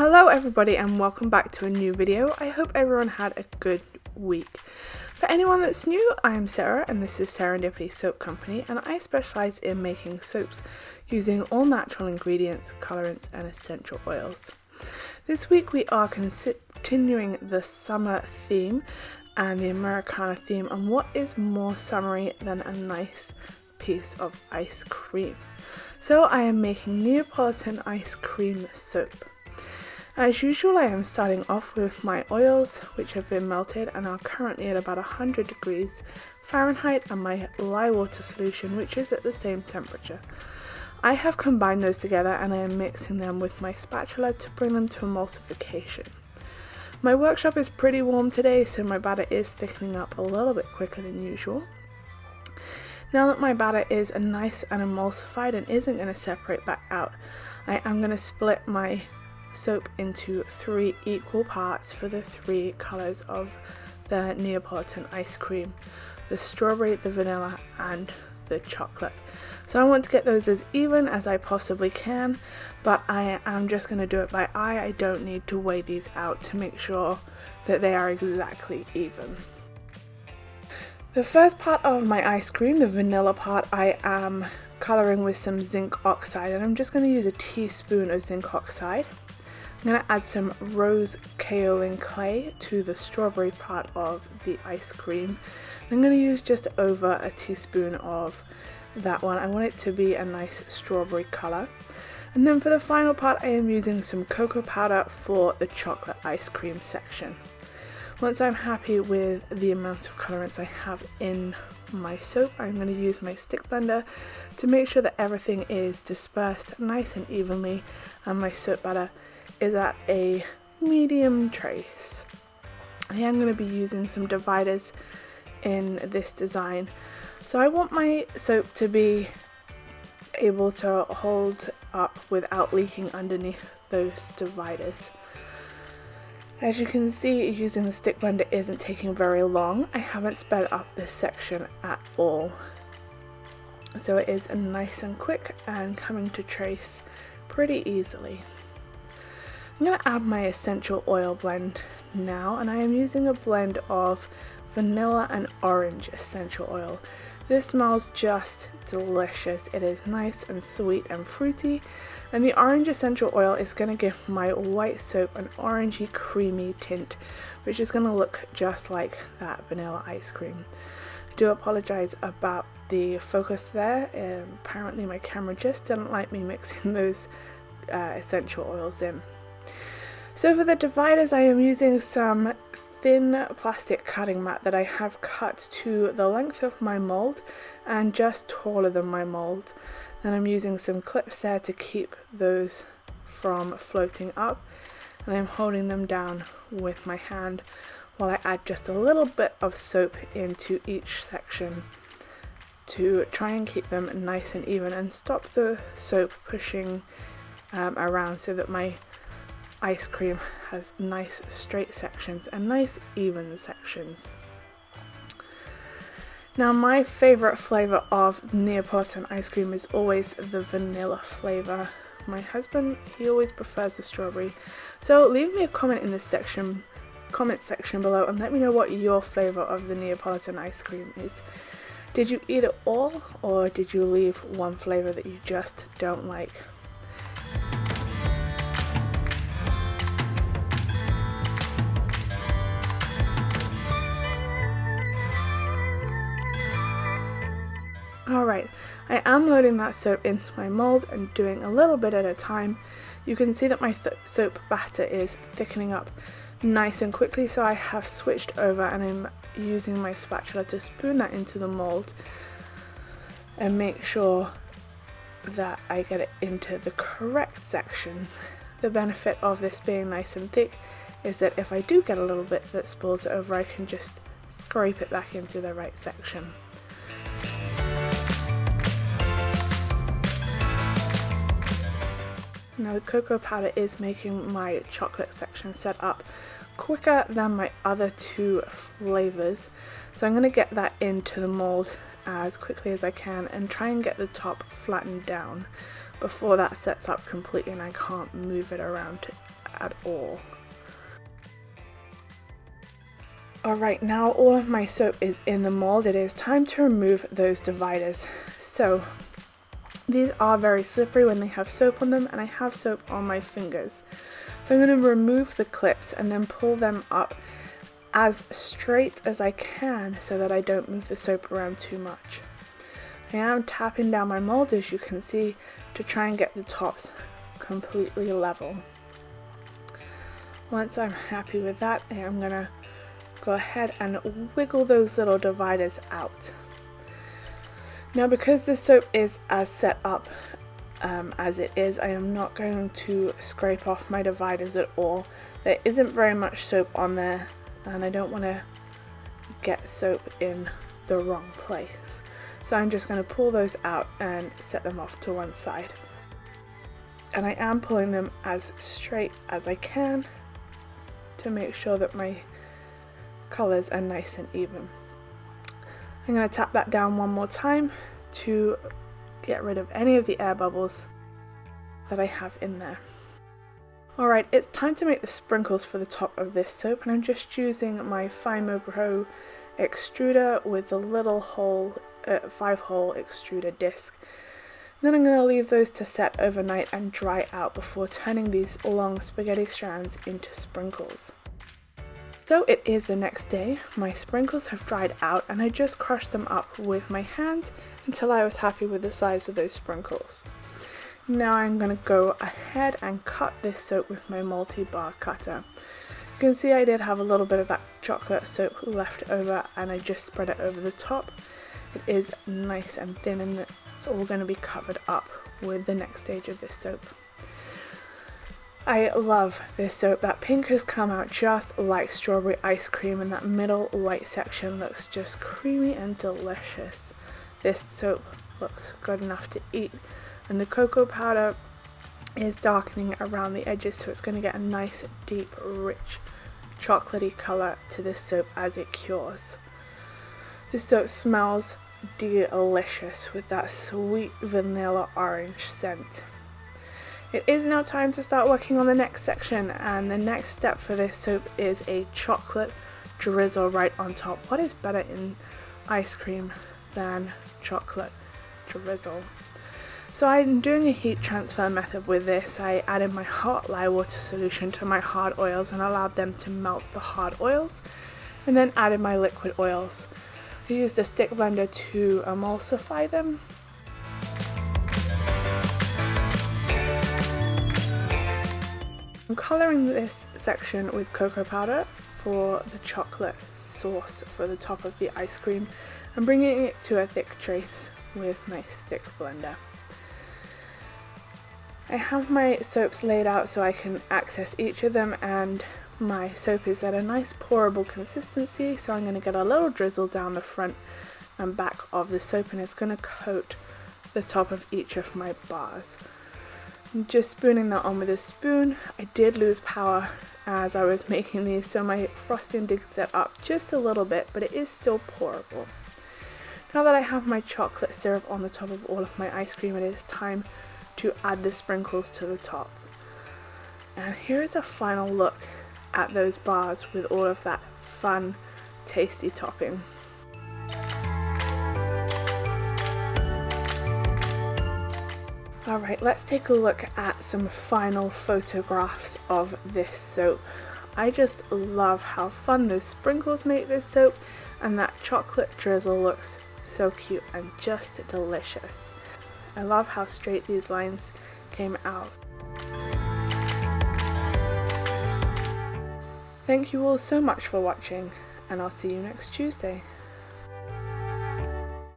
Hello everybody and welcome back to a new video. I hope everyone had a good week. For anyone that's new, I am Sarah and this is Sarandipity Soap Company, and I specialise in making soaps using all natural ingredients, colorants and essential oils. This week we are continuing the summer theme and the Americana theme, and what is more summery than a nice piece of ice cream. So I am making Neapolitan Ice Cream Soap. As usual, I am starting off with my oils, which have been melted and are currently at about 100 degrees Fahrenheit, and my lye water solution, which is at the same temperature. I have combined those together and I am mixing them with my spatula to bring them to emulsification. My workshop is pretty warm today, so my batter is thickening up a little bit quicker than usual. Now that my batter is nice and emulsified and isn't going to separate back out, I am going to split my soap into 3 equal parts for the 3 colors of the Neapolitan ice cream: the strawberry, the vanilla and the chocolate. So I want to get those as even as I possibly can, but I am just going to do it by eye. I don't need to weigh these out to make sure that they are exactly even. The first part of my ice cream, the vanilla part, I am coloring with some zinc oxide, and I'm just going to use a teaspoon of zinc oxide. I'm going to add some rose kaolin clay to the strawberry part of the ice cream. I'm going to use just over a teaspoon of that one. I want it to be a nice strawberry color. And then for the final part, I am using some cocoa powder for the chocolate ice cream section. Once I'm happy with the amount of colorants I have in my soap, I'm going to use my stick blender to make sure that everything is dispersed nice and evenly and my soap batter is at a medium trace. I am going to be using some dividers in this design. So I want my soap to be able to hold up without leaking underneath those dividers. As you can see, using the stick blender isn't taking very long. I haven't sped up this section at all. So it is nice and quick and coming to trace pretty easily. I'm going to add my essential oil blend now, and I am using a blend of vanilla and orange essential oil. This smells just delicious. It is nice and sweet and fruity, and the orange essential oil is going to give my white soap an orangey creamy tint, which is going to look just like that vanilla ice cream. I do apologize about the focus there. Apparently my camera just didn't like me mixing those essential oils in. So for the dividers, I am using some thin plastic cutting mat that I have cut to the length of my mold and just taller than my mold. Then I'm using some clips there to keep those from floating up, and I'm holding them down with my hand while I add just a little bit of soap into each section to try and keep them nice and even and stop the soap pushing around, so that my ice cream has nice straight sections and nice even sections. Now my favorite flavor of Neapolitan ice cream is always the vanilla flavor. My husband, he always prefers the strawberry. So leave me a comment in this comment section below and let me know what your flavor of the Neapolitan ice cream is. Did you eat it all, or did you leave one flavor that you just don't like? Alright, I am loading that soap into my mold and doing a little bit at a time. You can see that my soap batter is thickening up nice and quickly, so I have switched over and I'm using my spatula to spoon that into the mold and make sure that I get it into the correct sections. The benefit of this being nice and thick is that if I do get a little bit that spills over, I can just scrape it back into the right section. Now the cocoa powder is making my chocolate section set up quicker than my other 2 flavors, so I'm going to get that into the mold as quickly as I can and try and get the top flattened down before that sets up completely and I can't move it around at all. Alright, now all of my soap is in the mold. It is time to remove those dividers. So these are very slippery when they have soap on them, and I have soap on my fingers. So I'm going to remove the clips and then pull them up as straight as I can so that I don't move the soap around too much. I am tapping down my mold, as you can see, to try and get the tops completely level. Once I'm happy with that, I am going to go ahead and wiggle those little dividers out. Now, because this soap is as set up as it is, I am not going to scrape off my dividers at all. There isn't very much soap on there, and I don't want to get soap in the wrong place. So I'm just going to pull those out and set them off to one side. And I am pulling them as straight as I can to make sure that my colors are nice and even. I'm going to tap that down one more time to get rid of any of the air bubbles that I have in there. Alright, it's time to make the sprinkles for the top of this soap, and I'm just using my Fimo Pro extruder with the little hole, 5-hole extruder disc. Then I'm going to leave those to set overnight and dry out before turning these long spaghetti strands into sprinkles. So it is the next day. My sprinkles have dried out, and I just crushed them up with my hand until I was happy with the size of those sprinkles. Now I'm going to go ahead and cut this soap with my multi-bar cutter. You can see I did have a little bit of that chocolate soap left over, and I just spread it over the top. It is nice and thin, and it's all going to be covered up with the next stage of this soap. I love this soap. That pink has come out just like strawberry ice cream, and that middle white section looks just creamy and delicious. This soap looks good enough to eat, and the cocoa powder is darkening around the edges, so it's going to get a nice, deep, rich, chocolatey color to this soap as it cures. This soap smells delicious with that sweet vanilla orange scent. It is now time to start working on the next section, and the next step for this soap is a chocolate drizzle right on top. What is better in ice cream than chocolate drizzle? So I'm doing a heat transfer method with this. I added my hot lye water solution to my hard oils and allowed them to melt the hard oils, and then added my liquid oils. I used a stick blender to emulsify them. I'm colouring this section with cocoa powder for the chocolate sauce for the top of the ice cream, and bringing it to a thick trace with my stick blender. I have my soaps laid out so I can access each of them, and my soap is at a nice pourable consistency, so I'm going to get a little drizzle down the front and back of the soap, and it's going to coat the top of each of my bars. I'm just spooning that on with a spoon. I did lose power as I was making these, so my frosting did set up just a little bit, but it is still pourable. Now that I have my chocolate syrup on the top of all of my ice cream, it is time to add the sprinkles to the top. And here is a final look at those bars with all of that fun, tasty topping. Alright, let's take a look at some final photographs of this soap. I just love how fun those sprinkles make this soap, and that chocolate drizzle looks so cute and just delicious. I love how straight these lines came out. Thank you all so much for watching, and I'll see you next Tuesday.